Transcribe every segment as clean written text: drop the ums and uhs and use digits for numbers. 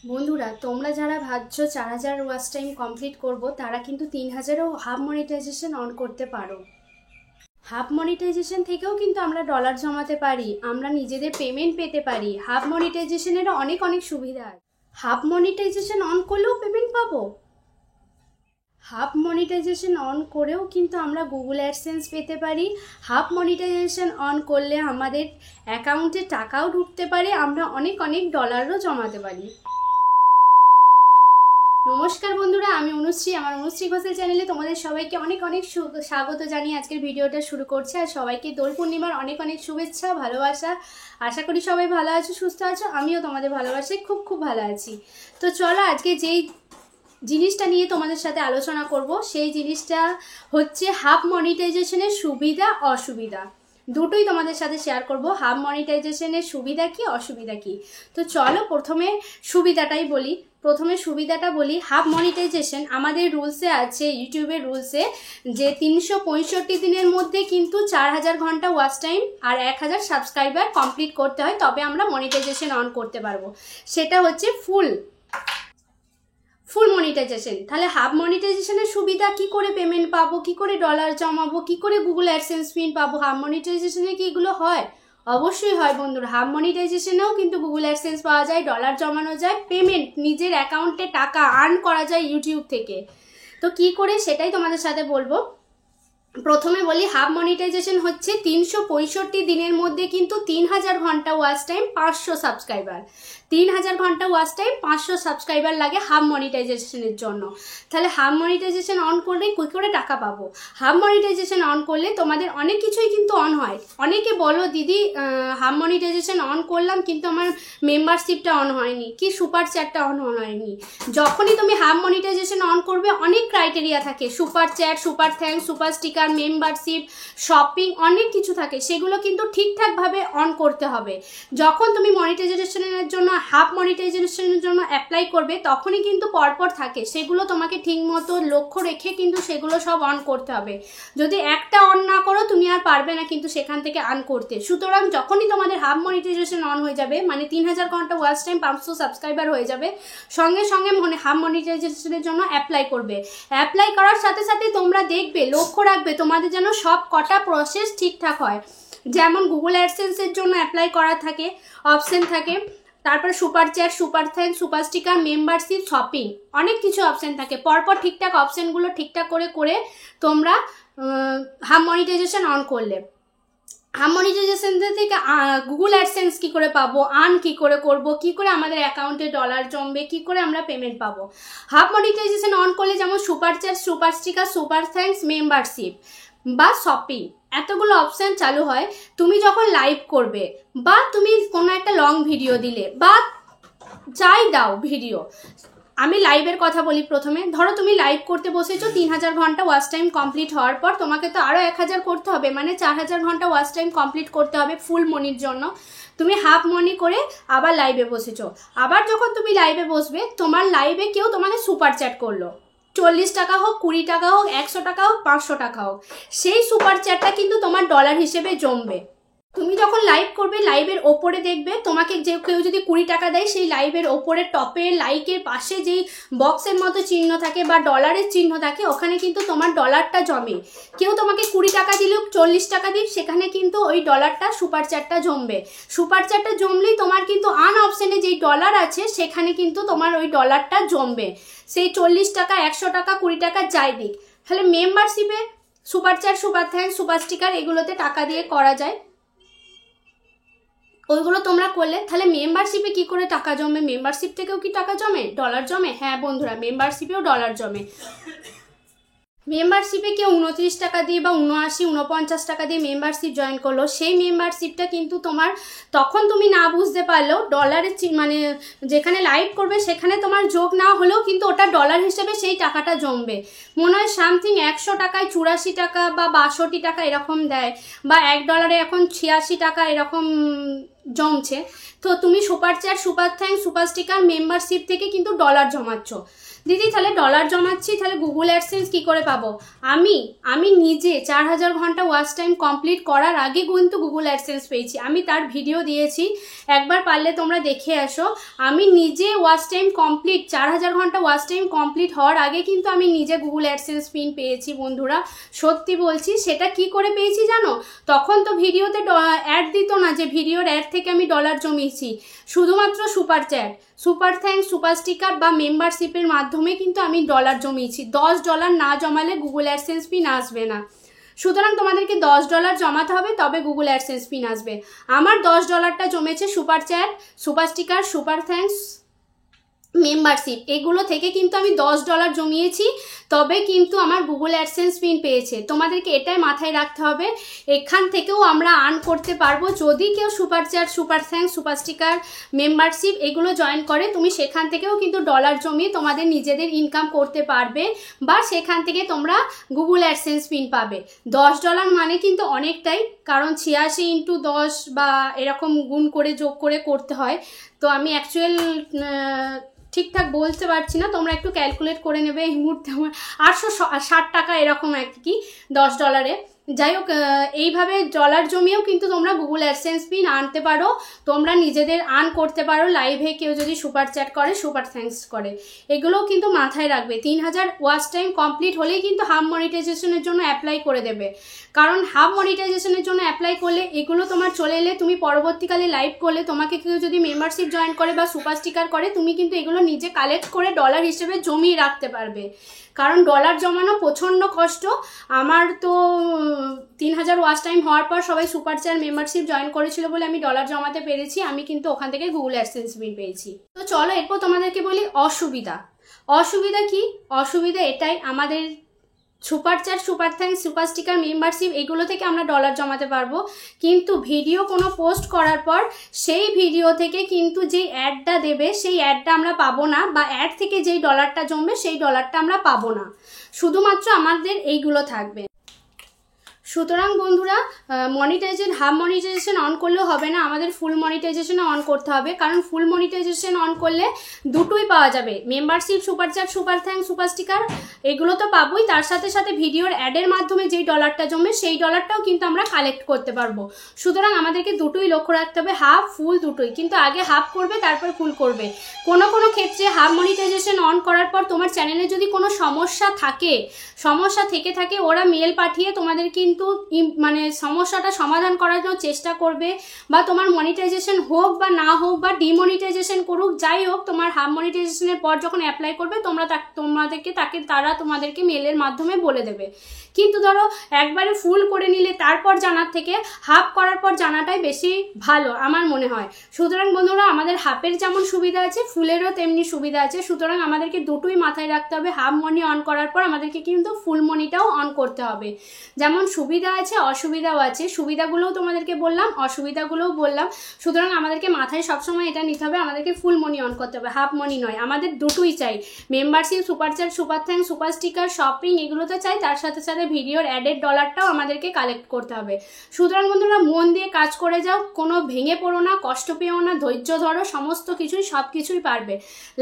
বন্ধুরা, তোমরা যারা ভাবছো 4000 ওয়াচ টাইম কমপ্লিট করব, তারা কিন্তু 3000এও হাফ মনিটাইজেশন অন করতে পারো। হাফ মনিটাইজেশন থেকেও কিন্তু আমরা ডলার জমাতে পারি, আমরা নিজেদের পেমেন্ট পেতে পারি। হাফ মনিটাইজেশনেরও অনেক অনেক সুবিধা আছে। হাফ মনিটাইজেশন অন করলেও পেমেন্ট পাবো। হাফ মনিটাইজেশন অন করেও কিন্তু আমরা গুগল অ্যাডসেন্স পেতে পারি। হাফ মনিটাইজেশন অন করলে আমাদের অ্যাকাউন্টে টাকাও ঢুকতে পারে, আমরা অনেক অনেক ডলারও জমাতে পারি। নমস্কার বন্ধুরা, আমি অনুশ্রী। আমার অনুশ্রী ঘোষেল চ্যানেলে তোমাদের সবাইকে অনেক অনেক স্বাগত জানিয়ে আজকের ভিডিওটা শুরু করছি। আর সবাইকে দোল পূর্ণিমার অনেক অনেক শুভেচ্ছা, ভালোবাসা। আশা করি সবাই ভালো আছো, সুস্থ আছো। আমিও তোমাদের ভালোবাসায় খুব খুব ভালো আছি। তো চলো, আজকে যেই জিনিসটা নিয়ে তোমাদের সাথে আলোচনা করব, সেই জিনিসটা হচ্ছে হাফ মনিটাইজেশনের সুবিধা অসুবিধা। দুটোই তোমাদের সাথে শেয়ার করব। হাফ মনিটাইজেশনের সুবিধা কি, অসুবিধা কি। তো চলো প্রথমে সুবিধাটা বলি। হাফ মনিটাইজেশন আমাদের রুলসে আছে, ইউটিউবের রুলসে, যে 365 দিনের মধ্যে কিন্তু 4000 ঘন্টা ওয়াচ টাইম আর 1000 সাবস্ক্রাইবার কমপ্লিট করতে হয়, তবে আমরা মনিটাইজেশন অন করতে পারবো। সেটা হচ্ছে ফুল মনিটাইজেশন। তাহলে হাফ মনিটাইজেশনের সুবিধা, কি করে পেমেন্ট পাবো, কি করে ডলার জমাবো, কি করে গুগল অ্যাডসেন্স পিন পাবো। হাফ মনিটাইজেশনে কি এগুলো হয়? অবশ্যই হয় বন্ধুরা। হাফ মনিটাইজেশনেও কিন্তু গুগল অ্যাডসেন্স পাওয়া যায়, ডলার জমানো যায়, পেমেন্ট, নিজের অ্যাকাউন্টে টাকা আর্ন করা যায় ইউটিউব থেকে। তো কি করে, সেটাই তোমাদের সাথে বলবো। প্রথমে বলি, হাফ মনিটাইজেশন হচ্ছে 365 দিনের মধ্যে কিন্তু 3000 ঘন্টা ওয়াচ টাইম, 500 সাবস্ক্রাইবার। 3000 ঘন্টা ওয়াচ টাইম, 500 সাবস্ক্রাইবার লাগে হাফ মনিটাইজেশনের জন্য। তাহলে হাফ মনিটাইজেশন অন করলে কী করে টাকা পাবো? হাফ মনিটাইজেশন অন করলে তোমাদের অনেক কিছুই কিন্তু অন হয়। অনেকে বলো, দিদি হাফ মনিটাইজেশন অন করলাম কিন্তু আমার মেম্বারশিপটা অন হয়নি, কি সুপার চ্যাটটা অন হয়নি। যখনই তুমি হাফ মনিটাইজেশন অন করবে, অনেক ক্রাইটেরিয়া থাকে, super chat, super thanks, super sticker, membership, shopping, অনেক কিছু থাকে। সেগুলো কিন্তু ঠিকঠাকভাবে অন করতে হবে। যখন তুমি মনিটাইজেশনের জন্য, হাফ মনিটাইজেশনের জন্য অ্যাপ্লাই করবে, তখনই কিন্তু পরপর থাকে, সেগুলো তোমাকে ঠিক মতো লক্ষ্য রেখে কিন্তু সেগুলো সব অন করতে হবে। যদি একটা অন না করো, তুমি আর পারবে না কিন্তু সেখান থেকে আর্ন করতে। সুতরাং যখনই তোমাদের হাফ মনিটাইজেশন অন হয়ে যাবে, মানে 3000 ঘন্টা ওয়াচ টাইম, 500 সাবস্ক্রাইবার হয়ে যাবে, সঙ্গে সঙ্গে হাফ মনিটাইজেশনের জন্য অ্যাপ্লাই করবে। অ্যাপ্লাই করার সাথে সাথে তোমরা দেখবে, লক্ষ্য রাখবে তোমাদের যেন সব কটা প্রসেস ঠিকঠাক হয়। যেমন গুগল অ্যাডসেন্সের জন্য অ্যাপ্লাই করা থাকে, অপশন থাকে, তারপরে super chat, super thanks, super sticker, membership, shopping, অনেক কিছু অপশন থাকে। পরপর ঠিকঠাক অপশনগুলো ঠিকঠাক করে তোমরা হাফ মনিটাইজেশন অন করলে, হাফ মনিটাইজেশন থেকে গুগল অ্যাডসেন্স কি করে পাবো, আর্ন কি করে করব, কি করে আমাদের অ্যাকাউন্টে ডলার জমবে, কি করে আমরা পেমেন্ট পাবো। হাফ মনিটাইজেশন অন করলে যেমন super chat, super sticker, super thanks, membership বা শপিং, এতগুলো অপশান চালু হয়। তুমি যখন লাইভ করবে, বা তুমি কোনো একটা লং ভিডিও দিলে, বা যাই দাও ভিডিও, আমি লাইভের কথা বলি প্রথমে। ধরো তুমি লাইভ করতে বসেছো, 3000 ঘন্টা ওয়াচ টাইম কমপ্লিট হওয়ার পর তোমাকে তো আরও 1000 করতে হবে, মানে 4000 ঘন্টা ওয়াচ টাইম কমপ্লিট করতে হবে ফুল মনির জন্য। তুমি হাফ মনি করে আবার লাইভে বসেছো। আবার যখন তুমি লাইভে বসবে, তোমার লাইভে কেউ তোমাকে সুপার চ্যাট করলো, 40 টাকা হোক, 20 টাকা হোক, 100 টাকা হোক, 500 টাকা হোক, সেই সুপার চ্যাটটা কিন্তু তোমার ডলার হিসেবে জমবে। তুমি যখন লাইভ করবে, লাইভের ওপরে দেখবে তোমাকে যে কেউ যদি 20 টাকা দেয়, সেই লাইভের ওপরে টপে লাইকের পাশে যেই বক্সের মতো চিহ্ন থাকে বা ডলারের চিহ্ন থাকে, ওখানে কিন্তু তোমার ডলারটা জমে। কেউ তোমাকে 20 টাকা দিলেও, 40 টাকা দিক, সেখানে কিন্তু ওই ডলারটা, সুপার চ্যাটটা জমবে। সুপার চ্যাটটা জমলেই তোমার কিন্তু আন অপশানে যেই ডলার আছে, সেখানে কিন্তু তোমার ওই ডলারটা জমবে। সেই 40 টাকা, 100 টাকা, 20 টাকা যাই দিক। তাহলে মেম্বারশিপে super chat, super thanks, super sticker, এগুলোতে টাকা দিয়ে করা যায়, ওইগুলো তোমরা করলে। তাহলে মেম্বারশিপে কি করে টাকা জমে? মেম্বারশিপ থেকেও কি টাকা জমে, ডলার জমে? হ্যাঁ বন্ধুরা, মেম্বারশিপেও ডলার জমে। মেম্বারশিপে কেউ 29 টাকা দিয়ে বা 49 টাকা দিয়ে মেম্বারশিপ জয়েন করলো, সেই মেম্বারশিপটা কিন্তু তোমার, তখন তুমি না বুঝতে পারলেও, ডলারের মানে যেখানে লাইভ করবে সেখানে তোমার যোগ না হলেও কিন্তু ওটা ডলার হিসেবে সেই টাকাটা জমবে। মনে হয় সামথিং 100 টাকায় 84 টাকা বা 62 টাকা এরকম দেয়, বা $1 এখন 86 টাকা এরকম জমছে। তো তুমি super chat, super thanks, super sticker, membership থেকে কিন্তু ডলার জমাচ্ছ। দিদি তাহলে ডলার জমাচ্ছি, তাহলে গুগল অ্যাডসেন্স কি করে পাবো? আমি নিজে 4000 ঘন্টা ওয়াচ টাইম কমপ্লিট করার আগে কিন্তু গুগল অ্যাডসেন্স পেয়েছি। আমি তার ভিডিও দিয়েছি, একবার পারলে তোমরা দেখে আসো। আমি নিজে ওয়াচ টাইম কমপ্লিট 4000 ঘন্টা ওয়াচ টাইম কমপ্লিট হওয়ার আগে কিন্তু আমি নিজে গুগল অ্যাডসেন্স পিন পেয়েছি বন্ধুরা, সত্যি বলছি। সেটা কি করে পেয়েছি জানো? তখন তো ভিডিওতে অ্যাড দিত না যে ভিডিওর অ্যাড থেকে আমি ডলার জমিয়েছি, শুধুমাত্র super chat, super thanks, super sticker বা মেম্বারশিপের মাধ্যমে কিন্তু আমি ডলার জমিয়েছি। $10 না জমালে গুগল অ্যাডসেন্স পিন আসবে না। সুতরাং তোমাদেরকে $10 জমাতে হবে, তবে গুগল অ্যাডসেন্স পিন আসবে। আমার $10টা জমেছে super chat, super sticker, super thanks, membership, এগুলো থেকে কিন্তু আমি $10 জমিয়েছি, তবে কিন্তু আমার গুগল অ্যাডসেন্স পিন পেয়েছে। তোমাদেরকে এটাই মাথায় রাখতে হবে। এখান থেকেও আমরা আর্ন করতে পারবো যদি কেউ super chat, super thanks, super sticker, membership এগুলো জয়েন করে। তুমি সেখান থেকেও কিন্তু ডলার জমিয়ে তোমাদের নিজেদের ইনকাম করতে পারবে, বা সেখান থেকে তোমরা গুগল অ্যাডসেন্স পিন পাবে। $10 মানে কিন্তু অনেকটাই, কারণ 86 × 10 বা এরকম গুণ করে যোগ করে করতে হয়। তো আমি অ্যাকচুয়াল ঠিকঠাক বলতে পারছি না, তোমরা একটু ক্যালকুলেট করে নেবে। এই মুহূর্তে আমার 860 টাকা এরকম আর কি $10। যাই হোক, এইভাবে ডলার জমিয়েও কিন্তু তোমরা গুগল অ্যাডসেন্স পিন আনতে পারো, তোমরা নিজেদের আর্ন করতে পারো। লাইভে কেউ যদি সুপার চ্যাট করে, সুপার থ্যাঙ্কস করে, এগুলোও কিন্তু মাথায় রাখবে। 3000 ওয়াচ টাইম কমপ্লিট হলেই কিন্তু হাফ মনিটাইজেশনের জন্য অ্যাপ্লাই করে দেবে, কারণ হাফ মনিটাইজেশনের জন্য অ্যাপ্লাই করলে এগুলো তোমার চলে এলে তুমি পরবর্তীকালে লাইভ করলে তোমাকে কেউ যদি মেম্বারশিপ জয়েন করে বা সুপার স্টিকার করে, তুমি কিন্তু এগুলো নিজে কালেক্ট করে ডলার হিসেবে জমিয়ে রাখতে পারবে। কারণ ডলার জমানো প্রচণ্ড কষ্ট। আমার তো 3000 ওয়াচ টাইম হওয়ার পর সবাই সুপার চ্যাট, মেম্বারশিপ জয়েন করেছিল বলে আমি ডলার জমাতে পেরেছি। আমি কিন্তু ওখান থেকে গুগল অ্যাডসেন্স পিন পেয়েছি। তো চলো এরপর তোমাদেরকে বলি অসুবিধা কি? অসুবিধা এটাই, আমাদের super chat, super thanks, super sticker, membership এগুলো থেকে আমরা ডলার জমাতে পারবো, কিন্তু ভিডিও কোনো পোস্ট করার পর সেই ভিডিও থেকে কিন্তু যেই অ্যাডটা দেবে সেই অ্যাডটা আমরা পাবো না, বা অ্যাড থেকে যেই ডলারটা জমবে সেই ডলারটা আমরা পাবো না। শুধুমাত্র আমাদের এইগুলো থাকবে। সুতরাং বন্ধুরা, হাফ মনিটাইজেশন অন করলেও হবে না, আমাদের ফুল মনিটাইজেশন অন করতে হবে। কারণ ফুল মনিটাইজেশন অন করলে দুটোই পাওয়া যাবে, membership, super chat, super thanks, super sticker এগুলো তো পাবোই, তার সাথে সাথে ভিডিওর অ্যাডের মাধ্যমে যেই ডলারটা জমবে সেই ডলারটাও কিন্তু আমরা কালেক্ট করতে পারবো। সুতরাং আমাদেরকে দুটোই লক্ষ্য রাখতে হবে, হাফ ফুল দুটোই, কিন্তু আগে হাফ করবে তারপর ফুল করবে। কোনো ক্ষেত্রে হাফ মনিটাইজেশন অন করার পর তোমার চ্যানেলে যদি কোনো সমস্যা থেকে থাকে, ওরা মেল পাঠিয়ে তোমাদের কিন্তু মানে সমস্যাটা সমাধান করার জন্য চেষ্টা করবে, বা তোমার মনিটাইজেশন হোক বা না হোক বা ডিমনিটাইজেশন করুক, যাই হোক, তোমার হাফ মনিটাইজেশনের পর যখন অ্যাপ্লাই করবে তারা তোমাদেরকে মেলের মাধ্যমে বলে দেবে। কিন্তু ধরো একবারে ফুল করে নিলে তারপর জানার থেকে হাফ করার পর জানাটাই বেশি ভালো আমার মনে হয়। সুতরাং বন্ধুরা, আমাদের হাফের যেমন সুবিধা আছে, ফুলেরও তেমনি সুবিধা আছে। সুতরাং আমাদেরকে দুটোই মাথায় রাখতে হবে। হাফ মনি অন করার পর আমাদেরকে কিন্তু ফুল মনিটাও অন করতে হবে। যেমন সুবিধা আছে অসুবিধাও আছে, সুবিধাগুলোও তোমাদেরকে বললাম, অসুবিধাগুলোও বললাম। সুতরাং আমাদেরকে মাথায় সবসময় এটা নিতে হবে, আমাদেরকে ফুল মনি অন করতে হবে, হাফ মনি নয়। আমাদের দুটোই চাই, membership, super chat, super thanks, super sticker, shopping এগুলো তো চাই, তার সাথে সাথে ভিডিওর অ্যাডেড ডলারটাও আমাদেরকে কালেক্ট করতে হবে। সুতরাং বন্ধুরা, মন দিয়ে কাজ করে যাও, কোনো ভেঙে পড়ো না, কষ্ট পেও না, ধৈর্য ধরো, সমস্ত কিছুই সব কিছুই পারবে।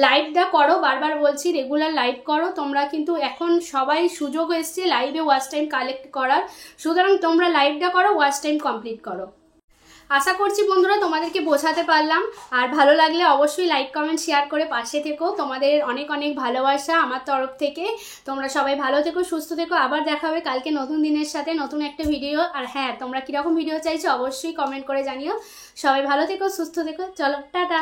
লাইভটা করো, বারবার বলছি, রেগুলার লাইভ করো। তোমরা কিন্তু এখন সবাই সুযোগ এসছে লাইভে ওয়াচ টাইম কালেক্ট করার, সুতরাং তোমরা লাইভটা করো, ওয়াচ টাইম কমপ্লিট করো। আশা করছি বন্ধুরা তোমাদেরকে বোঝাতে পারলাম। আর ভালো লাগলে অবশ্যই লাইক, কমেন্ট, শেয়ার করে পাশে থেকো। তোমাদের অনেক অনেক ভালোবাসা আমার তরফ থেকে। তোমরা সবাই ভালো থেকো, সুস্থ থেকো। আবার দেখা হবে কালকে নতুন দিনের সাথে, নতুন একটা ভিডিও। আর হ্যাঁ, তোমরা কীরকম ভিডিও চাইছো অবশ্যই কমেন্ট করে জানিও। সবাই ভালো থেকো, সুস্থ থেকো। চলো, টাটা।